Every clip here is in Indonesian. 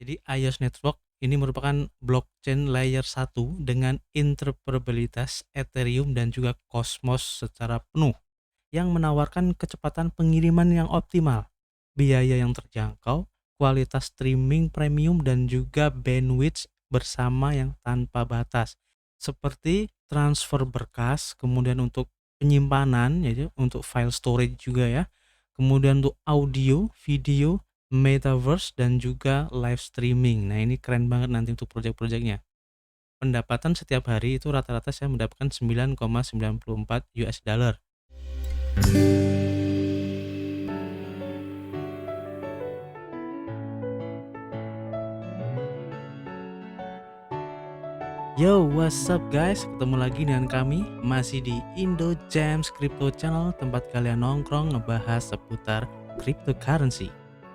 Jadi iOS Network ini merupakan blockchain layer 1 dengan interoperabilitas Ethereum dan juga Cosmos secara penuh yang menawarkan kecepatan pengiriman yang optimal, biaya yang terjangkau, kualitas streaming premium dan juga bandwidth bersama yang tanpa batas. Seperti transfer berkas, kemudian untuk penyimpanan yaitu untuk file storage juga ya. Kemudian untuk audio, video, metaverse dan juga live streaming. Nah, ini keren banget nanti untuk project-projectnya. Pendapatan setiap hari itu rata-rata saya mendapatkan 9,94 US dollar. Yo, what's up guys? Ketemu lagi dengan kami masih di Indo Gems Crypto Channel, tempat kalian nongkrong ngebahas seputar cryptocurrency.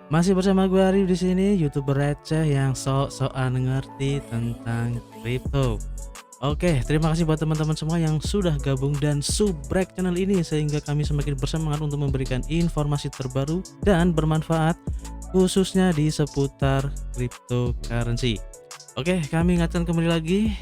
Masih bersama gue Arif di sini, YouTuber receh yang sok-sokan ngerti tentang crypto. Oke, terima kasih buat teman-teman semua yang sudah gabung dan subrek channel ini sehingga kami semakin bersemangat untuk memberikan informasi terbaru dan bermanfaat khususnya di seputar cryptocurrency. Oke, kami ingatkan kembali lagi,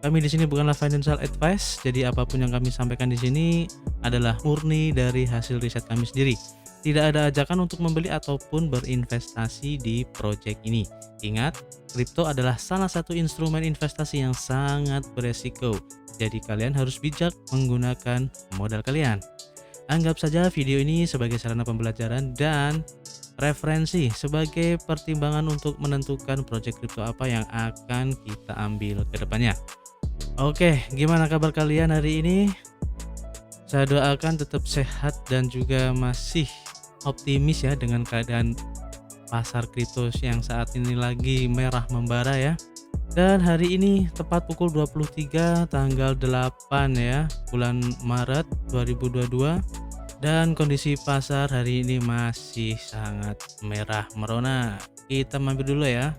kami di sini bukanlah financial advice, jadi apapun yang kami sampaikan di sini adalah murni dari hasil riset kami sendiri. Tidak ada ajakan untuk membeli ataupun berinvestasi di project ini. Ingat, kripto adalah salah satu instrumen investasi yang sangat beresiko. Jadi kalian harus bijak menggunakan modal kalian. Anggap saja video ini sebagai sarana pembelajaran dan referensi sebagai pertimbangan untuk menentukan proyek kripto apa yang akan kita ambil ke depannya. Oke, gimana kabar kalian hari ini? Saya doakan tetap sehat dan juga masih optimis ya dengan keadaan pasar kripto yang saat ini lagi merah membara ya. Dan hari ini tepat pukul 23 tanggal 8 ya, bulan Maret 2022. Dan kondisi pasar hari ini masih sangat merah merona. Kita mampir dulu ya.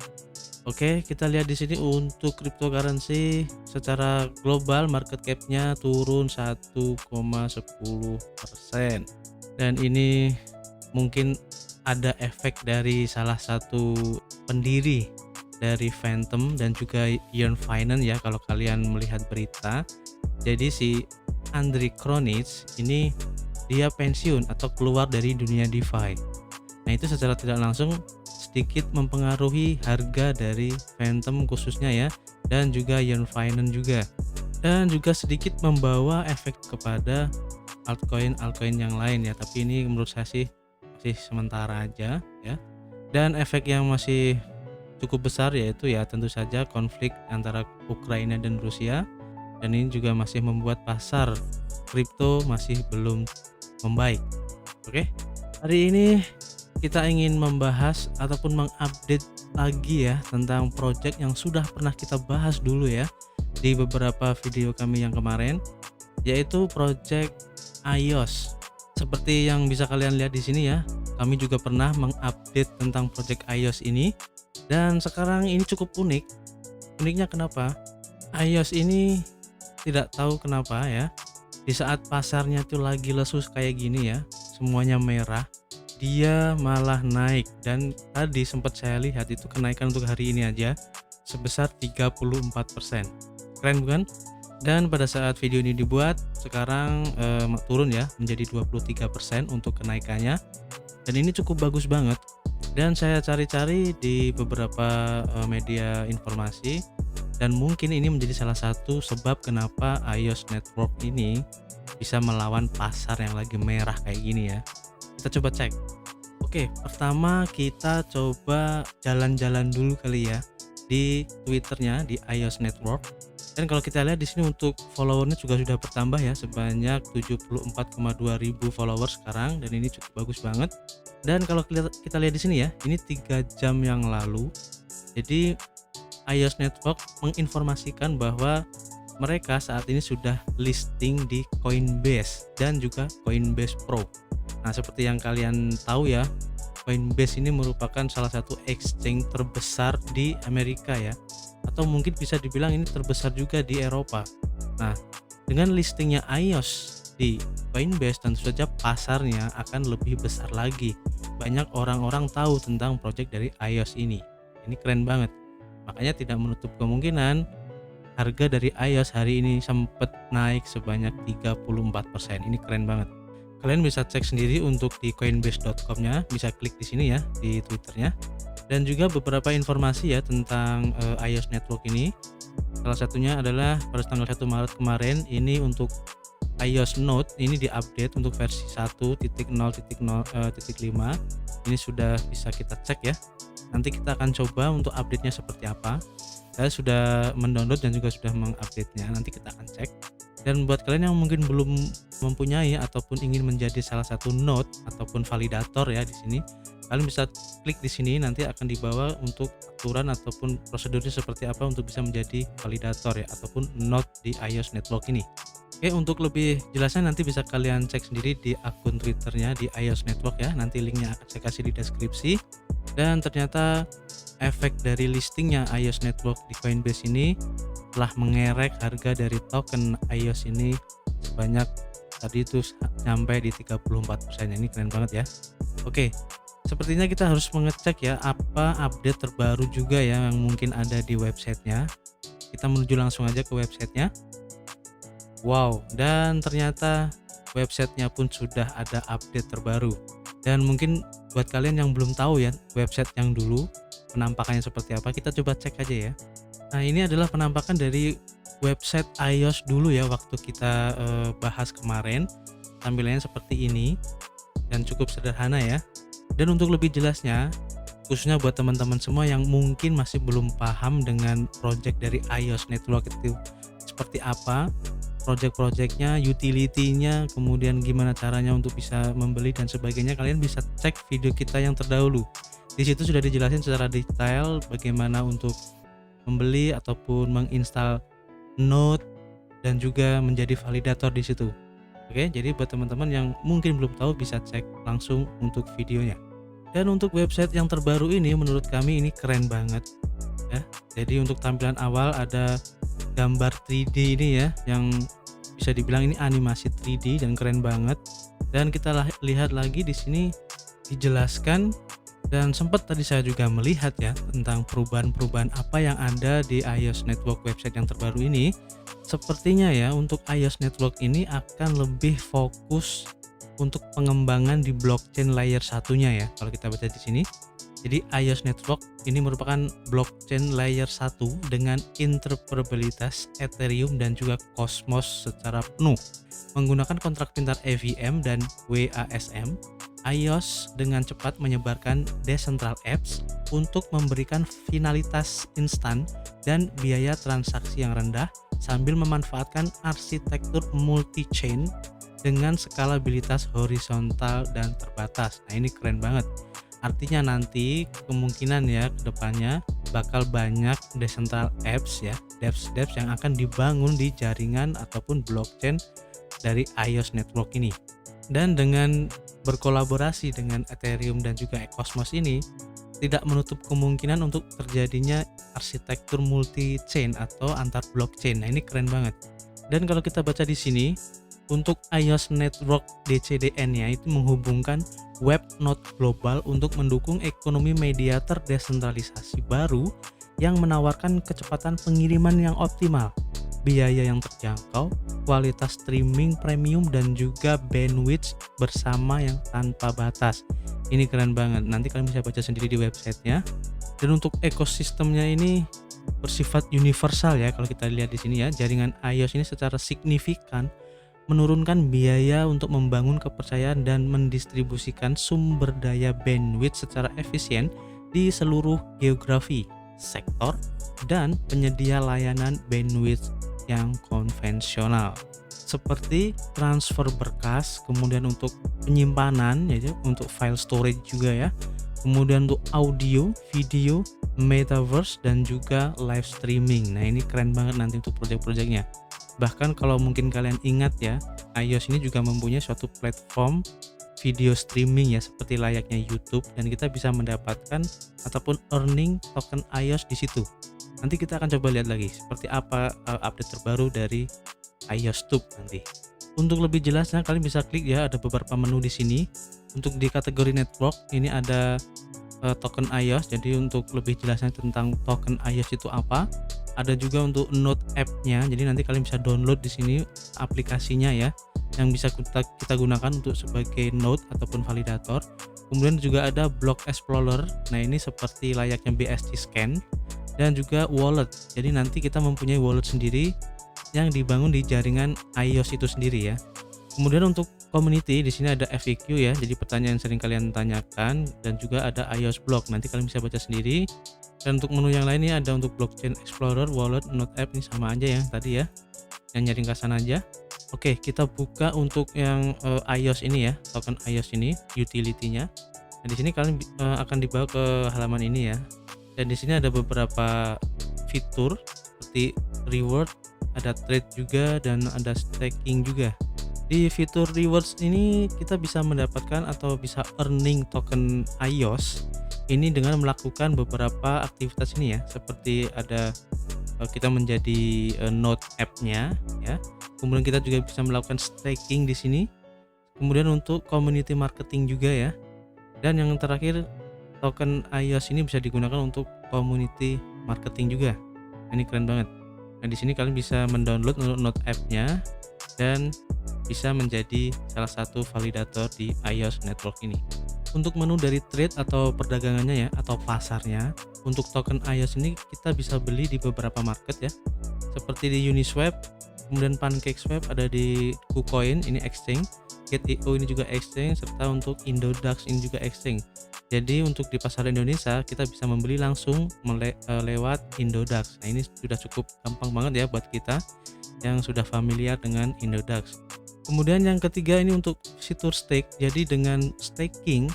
Oke, kita lihat di sini untuk cryptocurrency secara global market cap-nya turun 1,10%. Dan ini mungkin ada efek dari salah satu pendiri dari Phantom dan juga Yearn Finance ya, kalau kalian melihat berita. Jadi si Andrew Kronich ini dia pensiun atau keluar dari dunia DeFi. Nah, itu secara tidak langsung sedikit mempengaruhi harga dari Phantom khususnya ya, dan juga Yearn Finance juga. Dan juga sedikit membawa efek kepada altcoin yang lain ya, tapi ini menurut saya sih masih sementara aja ya. Dan efek yang masih cukup besar yaitu ya tentu saja konflik antara Ukraina dan Rusia, dan ini juga masih membuat pasar kripto masih belum membaik. Oke, hari ini kita ingin membahas ataupun mengupdate lagi ya tentang project yang sudah pernah kita bahas dulu ya di beberapa video kami yang kemarin, yaitu project iOS. Seperti yang bisa kalian lihat di sini ya, kami juga pernah mengupdate tentang project iOS ini, dan sekarang ini cukup unik. Uniknya kenapa? iOS ini tidak tahu kenapa ya, di saat pasarnya tuh lagi lesus kayak gini ya, semuanya merah, dia malah naik. Dan tadi sempat saya lihat itu kenaikan untuk hari ini aja sebesar 34%. Keren bukan? Dan pada saat video ini dibuat sekarang turun ya menjadi 23% untuk kenaikannya, dan ini cukup bagus banget. Dan saya cari-cari di beberapa media informasi, dan mungkin ini menjadi salah satu sebab kenapa iOS Network ini bisa melawan pasar yang lagi merah kayak gini ya. Kita coba cek. Oke, pertama kita coba jalan-jalan dulu kali ya di Twitternya di iOS Network. Dan kalau kita lihat di sini untuk followernya juga sudah bertambah ya, sebanyak 74,2 ribu followers sekarang, dan ini cukup bagus banget. Dan kalau kita lihat di sini ya, ini 3 jam yang lalu. Jadi iOS Network menginformasikan bahwa mereka saat ini sudah listing di Coinbase dan juga Coinbase Pro. Nah, seperti yang kalian tahu ya, Coinbase ini merupakan salah satu exchange terbesar di Amerika ya, atau mungkin bisa dibilang ini terbesar juga di Eropa. Nah, dengan listingnya iOS di Coinbase, tentu saja pasarnya akan lebih besar lagi. Banyak orang-orang tahu tentang project dari iOS ini. Ini keren banget. Makanya tidak menutup kemungkinan harga dari iOS hari ini sempat naik sebanyak 34%. Ini keren banget. Kalian bisa cek sendiri untuk di coinbase.com-nya, bisa klik di sini ya di Twitternya. Dan juga beberapa informasi ya tentang iOS Network ini. Salah satunya adalah pada tanggal 1 Maret kemarin ini untuk iOS Note ini diupdate untuk versi 1.0.0.5. Ini sudah bisa kita cek ya. Nanti kita akan coba untuk update-nya seperti apa. Saya sudah mendownload dan juga sudah mengupdate-nya. Nanti kita akan cek. Dan buat kalian yang mungkin belum mempunyai ataupun ingin menjadi salah satu node ataupun validator ya di sini, kalian bisa klik di sini, nanti akan dibawa untuk aturan ataupun prosedurnya seperti apa untuk bisa menjadi validator ya ataupun node di iOS Network ini. Oke, untuk lebih jelasnya nanti bisa kalian cek sendiri di akun Twitternya di iOS Network ya. Nanti linknya akan saya kasih di deskripsi. Dan ternyata efek dari listingnya iOS Network di Coinbase ini telah mengerek harga dari token iOS ini sebanyak tadi itu sampai di 34%. Ini keren banget ya. Oke, sepertinya kita harus mengecek ya apa update terbaru juga ya yang mungkin ada di websitenya. Kita menuju langsung aja ke websitenya. Wow, dan ternyata websitenya pun sudah ada update terbaru. Dan mungkin buat kalian yang belum tahu ya website yang dulu penampakannya seperti apa, kita coba cek aja ya. Nah, ini adalah penampakan dari website iOS dulu ya waktu kita bahas kemarin. Tampilannya seperti ini dan cukup sederhana ya. Dan untuk lebih jelasnya, khususnya buat teman-teman semua yang mungkin masih belum paham dengan project dari iOS Network itu seperti apa, project-projectnya, utility-nya, kemudian gimana caranya untuk bisa membeli dan sebagainya, kalian bisa cek video kita yang terdahulu. Di situ sudah dijelasin secara detail bagaimana untuk membeli ataupun menginstal Node dan juga menjadi validator di situ. Oke, jadi buat teman-teman yang mungkin belum tahu bisa cek langsung untuk videonya. Dan untuk website yang terbaru ini menurut kami ini keren banget ya. Jadi untuk tampilan awal ada gambar 3D ini ya, yang bisa dibilang ini animasi 3D dan keren banget. Dan kita lihat lagi di sini dijelaskan, dan sempat tadi saya juga melihat ya tentang perubahan-perubahan apa yang ada di iOS Network website yang terbaru ini. Sepertinya ya untuk iOS Network ini akan lebih fokus untuk pengembangan di blockchain layer satunya ya kalau kita baca di sini. Jadi iOS Network ini merupakan blockchain layer 1 dengan interoperabilitas Ethereum dan juga Cosmos secara penuh. Menggunakan kontrak pintar EVM dan WASM, iOS dengan cepat menyebarkan decentral apps untuk memberikan finalitas instan dan biaya transaksi yang rendah sambil memanfaatkan arsitektur multi-chain dengan skalabilitas horizontal dan terbatas. Nah, ini keren banget. Artinya nanti kemungkinan ya ke depannya bakal banyak decentral apps ya, dApps yang akan dibangun di jaringan ataupun blockchain dari iOS Network ini. Dan dengan berkolaborasi dengan Ethereum dan juga Cosmos ini tidak menutup kemungkinan untuk terjadinya arsitektur multi-chain atau antar blockchain. Nah, ini keren banget. Dan kalau kita baca di sini untuk iOS Network DCDN-nya itu menghubungkan web node global untuk mendukung ekonomi media terdesentralisasi baru yang menawarkan kecepatan pengiriman yang optimal, biaya yang terjangkau, kualitas streaming premium dan juga bandwidth bersama yang tanpa batas. Ini keren banget. Nanti kalian bisa baca sendiri di websitenya. Dan untuk ekosistemnya ini bersifat universal ya kalau kita lihat di sini ya. Jaringan iOS ini secara signifikan menurunkan biaya untuk membangun kepercayaan dan mendistribusikan sumber daya bandwidth secara efisien di seluruh geografi, sektor, dan penyedia layanan bandwidth yang konvensional seperti transfer berkas, kemudian untuk penyimpanan ya, untuk file storage juga ya, kemudian untuk audio, video, metaverse dan juga live streaming. Nah, ini keren banget nanti untuk project-projectnya. Bahkan kalau mungkin kalian ingat ya, iOS ini juga mempunyai suatu platform video streaming ya seperti layaknya YouTube, dan kita bisa mendapatkan ataupun earning token iOS di situ. Nanti kita akan coba lihat lagi seperti apa update terbaru dari iOS Tube nanti. Untuk lebih jelasnya kalian bisa klik ya, ada beberapa menu di sini. Untuk di kategori network ini ada token iOS. Jadi untuk lebih jelasnya tentang token iOS itu apa, ada juga untuk Node app-nya. Jadi nanti kalian bisa download di sini aplikasinya ya, yang bisa kita gunakan untuk sebagai node ataupun validator. Kemudian juga ada Block Explorer. Nah, ini seperti layaknya BSC Scan, dan juga wallet. Jadi nanti kita mempunyai wallet sendiri yang dibangun di jaringan iOS itu sendiri ya. Kemudian untuk community di sini ada FAQ ya, jadi pertanyaan yang sering kalian tanyakan, dan juga ada iOS blog. Nanti kalian bisa baca sendiri. Dan untuk menu yang lainnya ada untuk blockchain explorer, wallet, node app, ini sama aja ya tadi ya, yang nyari ringkasan aja. Oke, kita buka untuk yang iOS ini ya, token iOS ini, utility-nya. Nah, di sini kalian akan dibawa ke halaman ini ya. Dan di sini ada beberapa fitur seperti reward, ada trade juga, dan ada staking juga. Di fitur rewards ini kita bisa mendapatkan atau bisa earning token iOS ini dengan melakukan beberapa aktivitas ini ya, seperti ada kita menjadi node app-nya ya. Kemudian kita juga bisa melakukan staking di sini. Kemudian untuk community marketing juga ya. Dan yang terakhir, token iOS ini bisa digunakan untuk community marketing juga. Ini keren banget. Nah, di sini kalian bisa mendownload node app-nya dan bisa menjadi salah satu validator di iOS network ini. Untuk menu dari trade atau perdagangannya ya, atau pasarnya, untuk token iOS ini kita bisa beli di beberapa market ya, seperti di Uniswap, kemudian PancakeSwap, ada di KuCoin ini exchange, Gate.io ini juga exchange, serta untuk Indodax ini juga exchange. Jadi untuk di pasar Indonesia kita bisa membeli langsung lewat Indodax. Nah, ini sudah cukup gampang banget ya buat kita yang sudah familiar dengan Indodax. Kemudian yang ketiga ini untuk fitur stake. Jadi dengan staking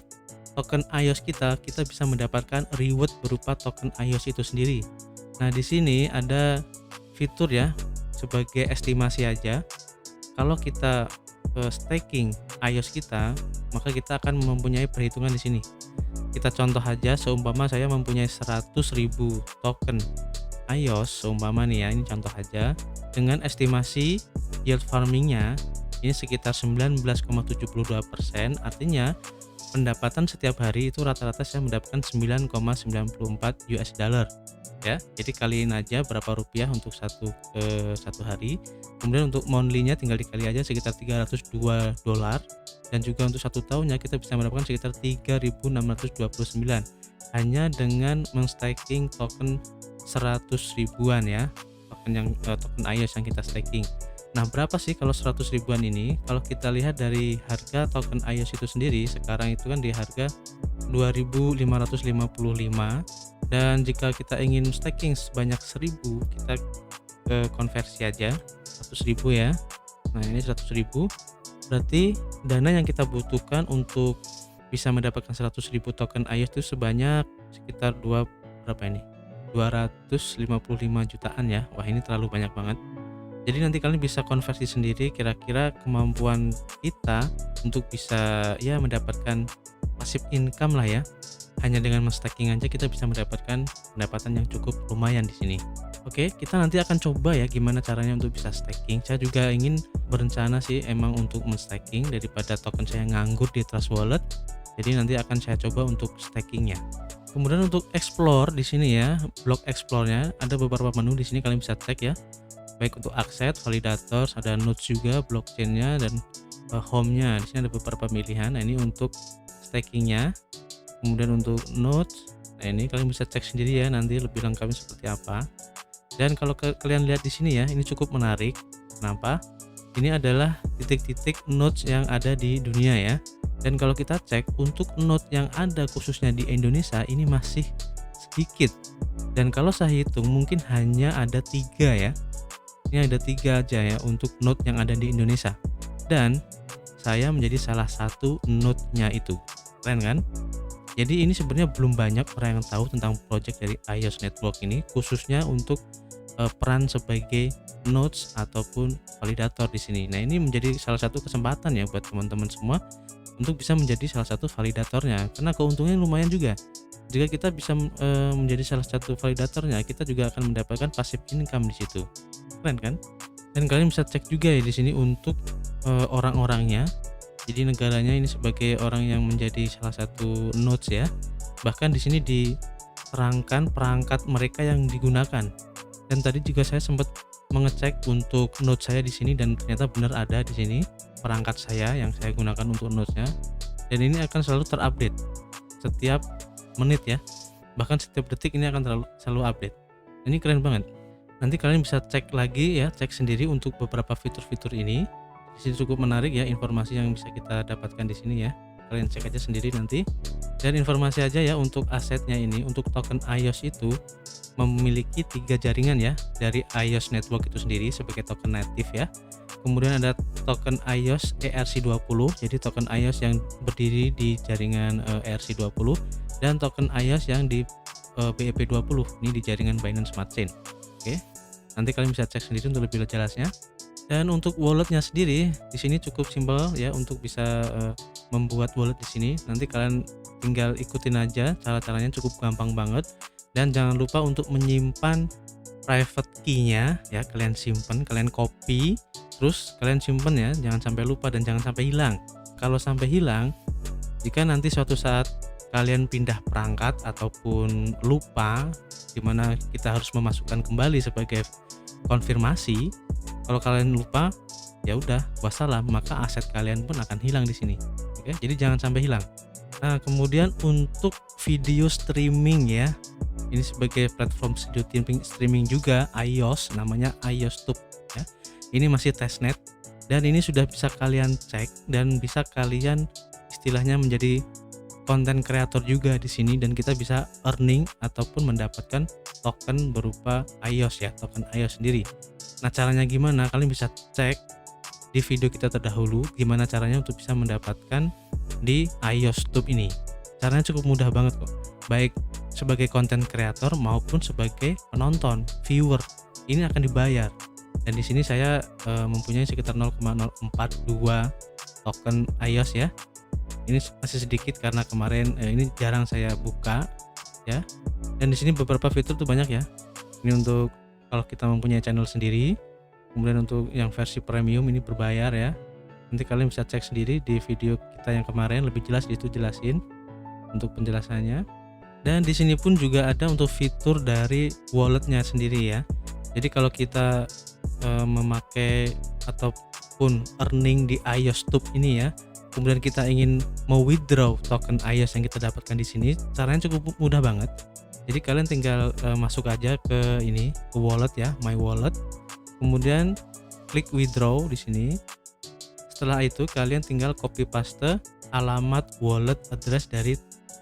token iOS kita bisa mendapatkan reward berupa token iOS itu sendiri. Nah, di sini ada fitur ya, sebagai estimasi aja. Kalau kita staking iOS kita, maka kita akan mempunyai perhitungan di sini. Kita contoh aja, seumpama saya mempunyai 100.000 token iOS, seumpama nih ya, ini contoh aja, dengan estimasi yield farmingnya ini sekitar 19,72%, artinya pendapatan setiap hari itu rata-rata saya mendapatkan 9,94 US dollar ya. Jadi kaliin aja berapa rupiah untuk satu hari. Kemudian untuk monthly-nya tinggal dikali aja sekitar 302 dolar, dan juga untuk 1 tahunnya kita bisa mendapatkan sekitar 3.629 hanya dengan menstaking token 100 ribuan ya, token iOS yang kita staking. Nah, berapa sih kalau 100 ribuan ini? Kalau kita lihat dari harga token iOS itu sendiri, sekarang itu kan di harga 2.555, dan jika kita ingin staking sebanyak 1.000, kita konversi aja 100.000 ya. Nah, ini 100.000 berarti dana yang kita butuhkan untuk bisa mendapatkan 100.000 token iOS itu sebanyak sekitar berapa ini? 255 jutaan ya. Wah, ini terlalu banyak banget. Jadi nanti kalian bisa konversi sendiri kira-kira kemampuan kita untuk bisa ya mendapatkan passive income lah ya. Hanya dengan men-staking aja kita bisa mendapatkan pendapatan yang cukup lumayan di sini. Oke, kita nanti akan coba ya gimana caranya untuk bisa staking. Saya juga ingin berencana sih emang untuk men-staking daripada token saya nganggur di Trust Wallet. Jadi nanti akan saya coba untuk stakingnya. Kemudian untuk explore di sini ya, block explore-nya ada beberapa menu di sini, kalian bisa cek ya. Baik untuk akses, validator, ada nodes juga, blockchain-nya, dan home-nya. Di sini ada beberapa pilihan. Nah, ini untuk staking-nya. Kemudian untuk nodes, nah ini kalian bisa cek sendiri ya nanti lebih lengkapnya seperti apa. Dan kalau kalian lihat di sini ya, ini cukup menarik. Kenapa? Ini adalah titik-titik nodes yang ada di dunia ya. Dan kalau kita cek untuk node yang ada khususnya di Indonesia ini masih sedikit. Dan kalau saya hitung mungkin hanya ada 3 ya. Ini ada 3 aja ya untuk node yang ada di Indonesia, dan saya menjadi salah satu node-nya itu. Keren kan? Jadi ini sebenarnya belum banyak orang yang tahu tentang project dari iOS Network ini, khususnya untuk peran sebagai nodes ataupun validator di sini. Nah, ini menjadi salah satu kesempatan ya buat teman-teman semua untuk bisa menjadi salah satu validatornya, karena keuntungannya lumayan juga. Jika kita bisa menjadi salah satu validatornya, kita juga akan mendapatkan passive income di situ. Keren kan? Dan kalian bisa cek juga ya di sini untuk orang-orangnya. Jadi negaranya ini sebagai orang yang menjadi salah satu nodes ya. bahkan di sini diterangkan perangkat mereka yang digunakan. Dan tadi juga saya sempat mengecek untuk node saya di sini dan ternyata benar ada di sini perangkat saya yang saya gunakan untuk node-nya, dan ini akan selalu terupdate setiap menit ya, bahkan setiap detik ini akan selalu update. Ini keren banget. Nanti kalian bisa cek lagi ya, cek sendiri untuk beberapa fitur-fitur ini. Di sini cukup menarik ya informasi yang bisa kita dapatkan di sini ya. Kalian cek aja sendiri nanti. Dan informasi aja ya untuk asetnya ini, untuk token iOS itu memiliki 3 jaringan ya dari iOS network itu sendiri sebagai token native ya. Kemudian ada token iOS ERC20, jadi token iOS yang berdiri di jaringan ERC20, dan token iOS yang di BEP20 ini di jaringan Binance Smart Chain. Oke. Nanti kalian bisa cek sendiri untuk lebih jelasnya. Dan untuk walletnya sendiri di sini cukup simpel ya untuk bisa membuat wallet di sini. Nanti kalian tinggal ikutin aja cara-caranya, cukup gampang banget. Dan jangan lupa untuk menyimpan private key-nya ya, kalian simpan, kalian copy, terus kalian simpan ya, jangan sampai lupa dan jangan sampai hilang. Kalau sampai hilang, jika nanti suatu saat kalian pindah perangkat ataupun lupa, dimana kita harus memasukkan kembali sebagai konfirmasi, kalau kalian lupa ya udah wassalam, maka aset kalian pun akan hilang di sini. Oke, jadi jangan sampai hilang. Nah, kemudian untuk video streaming ya, ini sebagai platform video streaming juga iOS, namanya iOStube ya. Ini masih testnet dan ini sudah bisa kalian cek dan bisa kalian istilahnya menjadi konten kreator juga di sini, dan kita bisa earning ataupun mendapatkan token berupa iOS ya, token iOS sendiri. Nah, caranya gimana? Kalian bisa cek di video kita terdahulu gimana caranya untuk bisa mendapatkan di iOStube ini. Caranya cukup mudah banget kok. Baik sebagai konten kreator maupun sebagai penonton, viewer, ini akan dibayar. Dan di sini saya mempunyai sekitar 0,042 token iOS ya. Ini masih sedikit karena kemarin ini jarang saya buka ya. Dan di sini beberapa fitur tuh banyak ya. Ini untuk kalau kita mempunyai channel sendiri. Kemudian untuk yang versi premium ini berbayar ya. Nanti kalian bisa cek sendiri di video kita yang kemarin, lebih jelas itu jelasin untuk penjelasannya. Dan di sini pun juga ada untuk fitur dari walletnya sendiri ya. Jadi kalau kita memakai ataupun earning di iOStube ini ya, kemudian kita ingin mau withdraw token iOS yang kita dapatkan di sini, caranya cukup mudah banget. Jadi kalian tinggal masuk aja ke ini, ke wallet ya, my wallet. Kemudian klik withdraw di sini. Setelah itu kalian tinggal copy paste alamat wallet address dari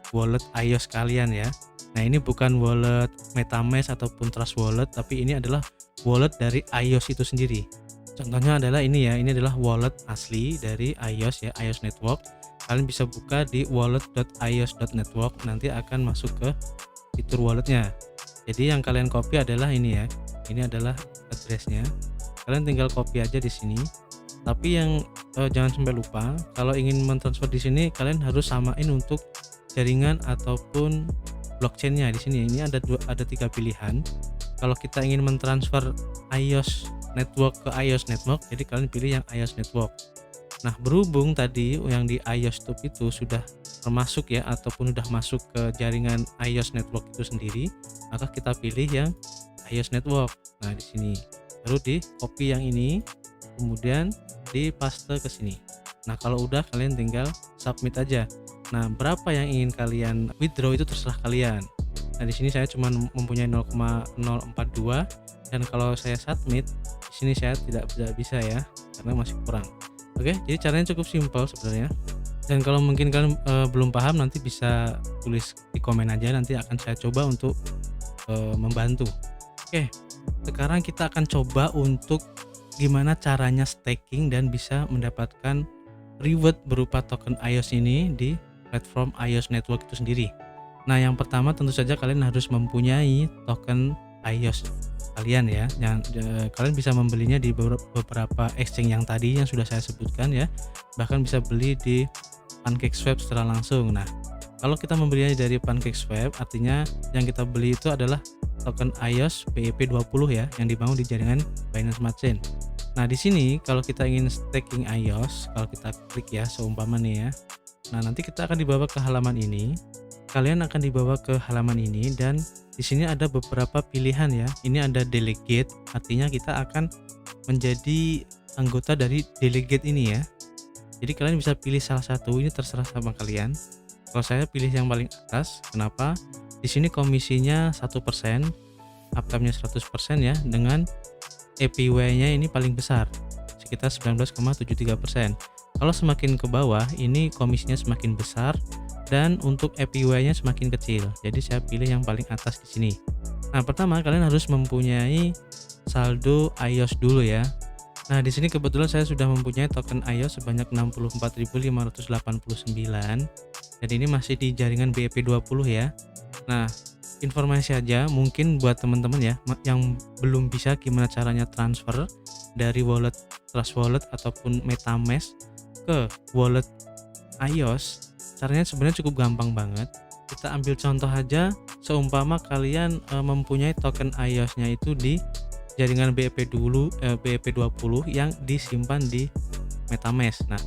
wallet iOS kalian ya. Nah, ini bukan wallet MetaMask ataupun Trust Wallet, tapi ini adalah wallet dari iOS itu sendiri. Contohnya adalah ini ya, ini adalah wallet asli dari iOS ya, iOS Network. Kalian bisa buka di wallet.ios.network, nanti akan masuk ke fitur walletnya. Jadi yang kalian copy adalah ini ya, ini adalah addressnya. Kalian tinggal copy aja di sini. Tapi yang jangan sampai lupa, kalau ingin mentransfer di sini kalian harus samain untuk jaringan ataupun blockchainnya. Di sini ini ada 3 pilihan. Kalau kita ingin mentransfer iOS Network ke iOS Network, jadi kalian pilih yang iOS Network. Nah, berhubung tadi yang di iOStube itu sudah termasuk ya, ataupun sudah masuk ke jaringan iOS Network itu sendiri, maka kita pilih yang iOS Network. Nah, di sini baru di copy yang ini, kemudian di paste ke sini. Nah, kalau udah kalian tinggal submit aja. Nah, berapa yang ingin kalian withdraw itu terserah kalian. Nah, di sini saya cuma mempunyai 0,042, dan kalau saya submit di sini saya tidak bisa ya, karena masih kurang. Oke, jadi caranya cukup simpel sebenarnya. Dan kalau mungkin kalian belum paham, nanti bisa tulis di komen aja, nanti akan saya coba untuk membantu. Oke, sekarang kita akan coba untuk gimana caranya staking dan bisa mendapatkan reward berupa token iOS ini di platform iOS Network itu sendiri. Nah, yang pertama tentu saja kalian harus mempunyai token iOS kalian ya. Kalian bisa membelinya di beberapa exchange yang tadi yang sudah saya sebutkan ya. Bahkan bisa beli di PancakeSwap secara langsung. Nah, kalau kita membelinya dari PancakeSwap, artinya yang kita beli itu adalah token iOS BEP20 ya, yang dibangun di jaringan Binance Smart Chain. Nah, di sini kalau kita ingin staking iOS, kalau kita klik ya seumpama nih ya. Nah, nanti kita akan dibawa ke halaman ini. kalian akan dibawa ke halaman ini dan di sini ada beberapa pilihan ya. Ini ada delegate, artinya kita akan menjadi anggota dari delegate ini ya. Jadi kalian bisa pilih salah satu, ini terserah sama kalian. Kalau saya pilih yang paling atas, kenapa? Di sini komisinya 1%, uptime-nya 100% ya, dengan APY-nya ini paling besar, sekitar 19,73%. Kalau semakin ke bawah, ini komisinya semakin besar dan untuk APY-nya semakin kecil. Jadi saya pilih yang paling atas di sini. Nah, pertama kalian harus mempunyai saldo iOS dulu ya. Nah, di sini kebetulan saya sudah mempunyai token iOS sebanyak 64.589 dan ini masih di jaringan BEP20 ya. Nah, informasi aja mungkin buat teman-teman ya yang belum bisa gimana caranya transfer dari wallet Trust Wallet ataupun MetaMask ke wallet iOS. Caranya sebenarnya cukup gampang banget. Kita ambil contoh aja, seumpama kalian mempunyai token iOS-nya itu di jaringan BEP20 yang disimpan di MetaMask. Nah,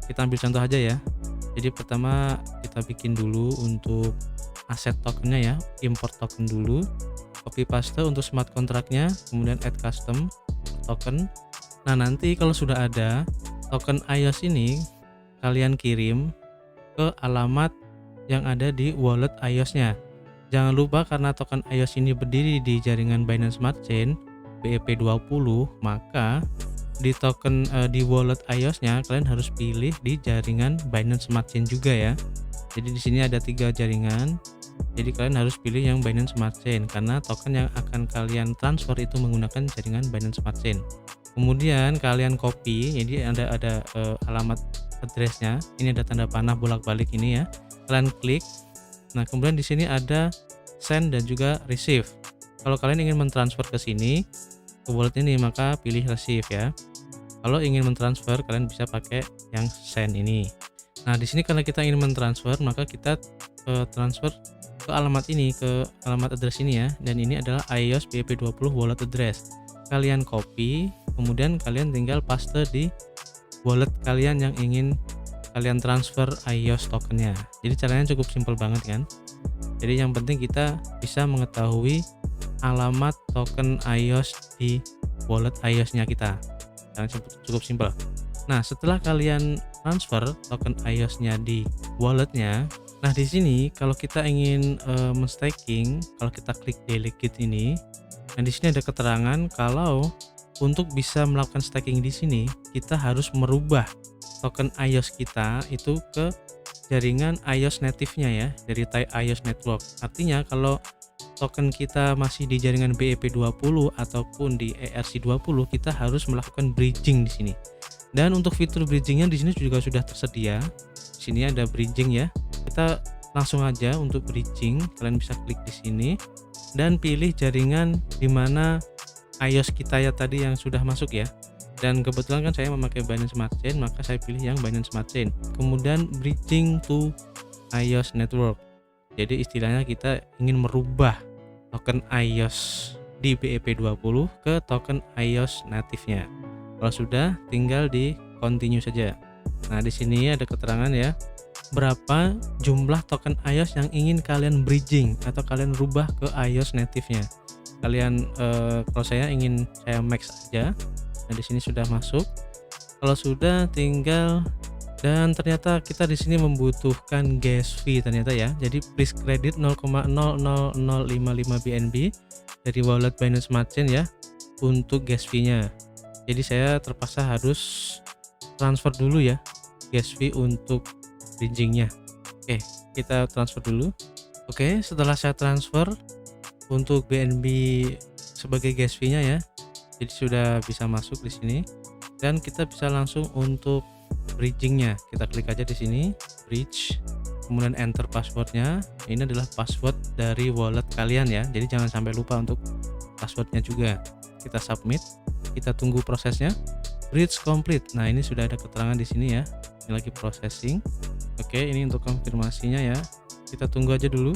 kita ambil contoh aja ya. Jadi pertama kita bikin dulu untuk aset tokennya ya, import token dulu, copy paste untuk smart contract-nya, kemudian add custom token. Nah, nanti kalau sudah ada token iOS ini, kalian kirim ke alamat yang ada di wallet iOS-nya. Jangan lupa karena token iOS ini berdiri di jaringan Binance Smart Chain BEP20, maka di token di wallet iOS-nya kalian harus pilih di jaringan Binance Smart Chain juga ya. Jadi di sini ada 3 jaringan. Jadi kalian harus pilih yang Binance Smart Chain karena token yang akan kalian transfer itu menggunakan jaringan Binance Smart Chain. Kemudian kalian copy, jadi ada alamat address-nya. Ini ada tanda panah bolak-balik ini ya. Kalian klik. Nah, kemudian di sini ada send dan juga receive. Kalau kalian ingin mentransfer ke sini ke wallet ini, maka pilih receive ya. Kalau ingin mentransfer, kalian bisa pakai yang send ini. Nah, di sini karena kita ingin mentransfer, maka kita transfer ke alamat ini, ke alamat address ini ya. Dan ini adalah iOS BEP20 wallet address. Kalian copy, kemudian kalian tinggal paste di wallet kalian yang ingin kalian transfer iOS tokennya. Jadi caranya cukup simpel banget kan. Jadi yang penting kita bisa mengetahui alamat token iOS di wallet iOS-nya kita. Caranya cukup simpel. Nah, setelah kalian transfer token iOS-nya di walletnya, nah di sini kalau kita ingin men-staking, kalau kita klik delegate ini, nah di sini ada keterangan kalau untuk bisa melakukan staking di sini kita harus merubah token iOS kita itu ke jaringan iOS native-nya ya, dari type iOS network. Artinya kalau token kita masih di jaringan BEP20 ataupun di ERC20, kita harus melakukan bridging di sini. Dan untuk fitur bridgingnya di sini juga sudah tersedia. Di sini ada bridging ya. Kita langsung aja untuk bridging, kalian bisa klik di sini dan pilih jaringan di mana iOS kita ya tadi yang sudah masuk ya. Dan kebetulan kan saya memakai Binance Smart Chain, maka saya pilih yang Binance Smart Chain. Kemudian bridging to iOS network. Jadi istilahnya kita ingin merubah token iOS di BEP20 ke token iOS native-nya. Kalau sudah, tinggal di continue saja. Nah, di sini ada keterangan ya, berapa jumlah token iOS yang ingin kalian bridging atau kalian rubah ke iOS native-nya. Kalian kalau saya ingin saya max aja. Nah, di sini sudah masuk. Kalau sudah, tinggal. Dan ternyata kita di sini membutuhkan gas fee ternyata ya. Jadi please credit 0,00055 BNB dari wallet Binance Smart Chain ya untuk gas fee-nya. Jadi saya terpaksa harus transfer dulu ya gas fee untuk bridging-nya. Oke, kita transfer dulu. Oke, setelah saya transfer untuk BNB sebagai gas fee-nya ya. Jadi sudah bisa masuk di sini dan kita bisa langsung untuk bridgingnya. Kita klik aja di sini bridge, kemudian enter passwordnya. Ini adalah password dari wallet kalian ya, jadi jangan sampai lupa untuk passwordnya juga. Kita submit, kita tunggu prosesnya. Bridge complete. Nah, ini sudah ada keterangan di sini ya, ini lagi processing. Oke, ini untuk konfirmasinya ya, kita tunggu aja dulu.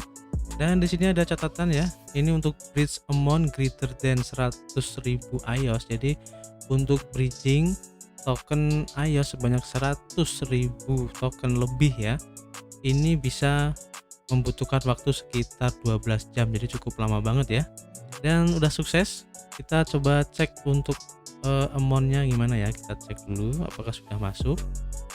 Dan di sini ada catatan ya, ini untuk bridge amount greater than 100.000 iOS. Jadi untuk bridging token iOS sebanyak 100.000 token lebih ya, ini bisa membutuhkan waktu sekitar 12 jam, jadi cukup lama banget ya. Dan udah sukses, kita coba cek untuk amount-nya gimana ya, kita cek dulu apakah sudah masuk.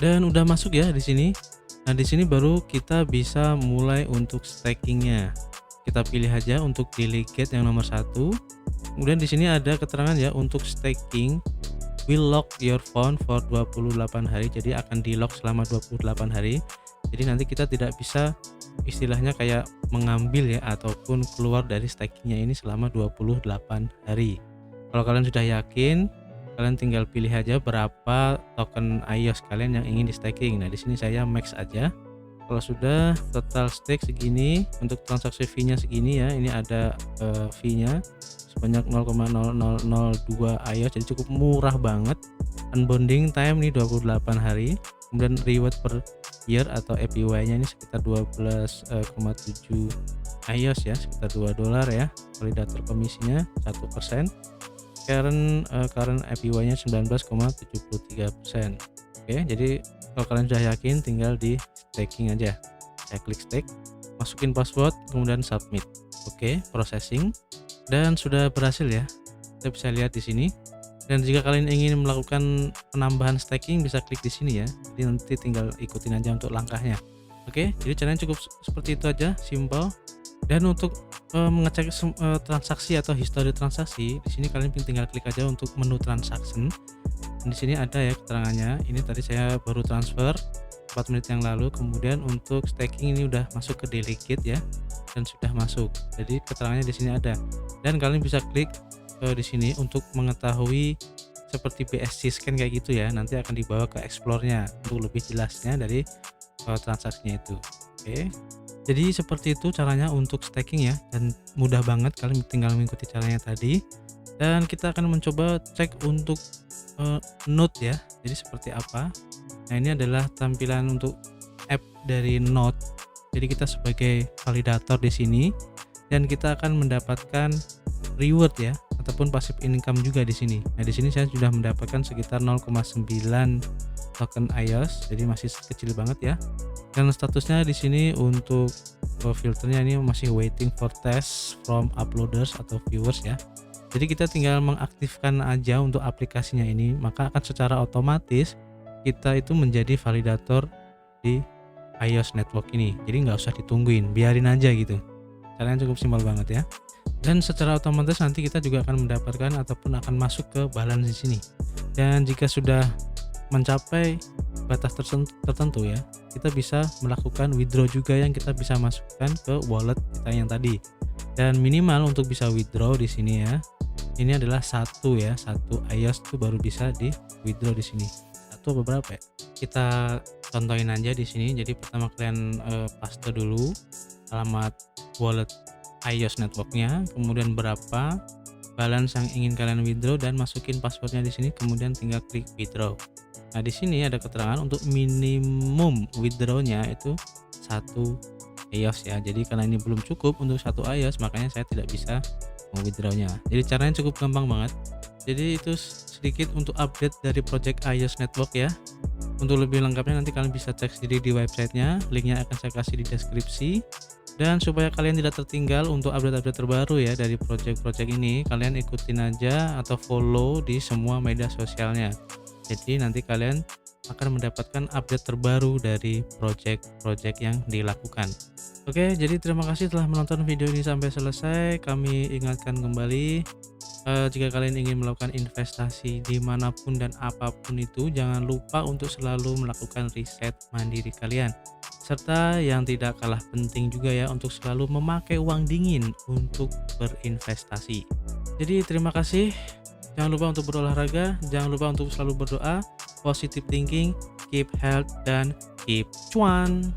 Dan udah masuk ya di sini. Nah, di sini baru kita bisa mulai untuk stakingnya. Kita pilih aja untuk delegate yang nomor satu. Kemudian di sini ada keterangan ya, untuk staking will lock your phone for 28 hari. Jadi akan di lock selama 28 hari. Jadi nanti kita tidak bisa istilahnya kayak mengambil ya ataupun keluar dari stakingnya ini selama 28 hari. Kalau kalian sudah yakin, kalian tinggal pilih aja berapa token iOS kalian yang ingin di staking. Nah, di sini saya max aja. Kalau sudah total stake segini, untuk transaksi fee-nya segini ya. Ini ada fee-nya sebanyak 0,0002 iOS, jadi cukup murah banget. Unbonding time nih 28 hari. Kemudian reward per year atau APY-nya ini sekitar 12,7 iOS ya, sekitar $2 ya. Validator komisinya 1%. Current APY-nya 19,73%. Oke, jadi kalau kalian sudah yakin, tinggal di staking aja. Saya klik stake, masukin password, kemudian submit. Oke, processing dan sudah berhasil ya. Kita bisa lihat di sini. Dan jika kalian ingin melakukan penambahan staking, bisa klik di sini ya. Jadi nanti tinggal ikutin aja untuk langkahnya. Oke, jadi caranya cukup seperti itu aja, simple. Dan untuk mengecek transaksi atau histori transaksi, di sini kalian tinggal klik aja untuk menu transaction. Dan di sini ada ya keterangannya. Ini tadi saya baru transfer 4 menit yang lalu. Kemudian untuk staking ini udah masuk ke delegate ya, dan sudah masuk. Jadi keterangannya di sini ada. Dan kalian bisa klik di sini untuk mengetahui seperti BSC scan kayak gitu ya. Nanti akan dibawa ke explore-nya untuk lebih jelasnya dari transaksinya itu. Oke. Jadi seperti itu caranya untuk staking ya, dan mudah banget, kalian tinggal mengikuti caranya tadi. Dan kita akan mencoba cek untuk Node ya. Jadi seperti apa? Nah, ini adalah tampilan untuk app dari Node. Jadi kita sebagai validator di sini, dan kita akan mendapatkan reward ya, ataupun passive income juga di sini. Nah, di sini saya sudah mendapatkan sekitar 0,9 token iOS, jadi masih kecil banget ya. Dan statusnya di sini untuk filternya ini masih waiting for test from uploaders atau viewers ya. Jadi kita tinggal mengaktifkan aja untuk aplikasinya ini, maka akan secara otomatis kita itu menjadi validator di iOS network ini. Jadi nggak usah ditungguin, biarin aja gitu. Caranya cukup simpel banget ya. Dan secara otomatis nanti kita juga akan mendapatkan ataupun akan masuk ke balance di sini. Dan jika sudah mencapai batas tertentu ya, kita bisa melakukan withdraw juga, yang kita bisa masukkan ke wallet kita yang tadi. Dan minimal untuk bisa withdraw di sini ya, ini adalah satu iOS itu baru bisa di withdraw di sini. Satu atau berapa ya? Kita contohin aja di sini. Jadi pertama kalian paste dulu alamat wallet iOS networknya, kemudian berapa balance yang ingin kalian withdraw, dan masukin passwordnya di sini, kemudian tinggal klik withdraw. Nah, di sini ada keterangan untuk minimum withdrawnya itu 1 iOS ya. Jadi karena ini belum cukup untuk 1 iOS, makanya saya tidak bisa withdrawnya. Jadi caranya cukup gampang banget. Jadi itu sedikit untuk update dari project iOS Network ya. Untuk lebih lengkapnya nanti kalian bisa cek sendiri di websitenya, linknya akan saya kasih di deskripsi. Dan supaya kalian tidak tertinggal untuk update-update terbaru ya dari project-project ini, kalian ikutin aja atau follow di semua media sosialnya. Jadi nanti kalian akan mendapatkan update terbaru dari project-project yang dilakukan. Oke, jadi terima kasih telah menonton video ini sampai selesai. Kami ingatkan kembali, jika kalian ingin melakukan investasi dimanapun dan apapun itu, jangan lupa untuk selalu melakukan riset mandiri kalian. Serta yang tidak kalah penting juga ya, untuk selalu memakai uang dingin untuk berinvestasi. Jadi terima kasih. Jangan lupa untuk berolahraga, jangan lupa untuk selalu berdoa, positive thinking, keep health, dan keep cuan.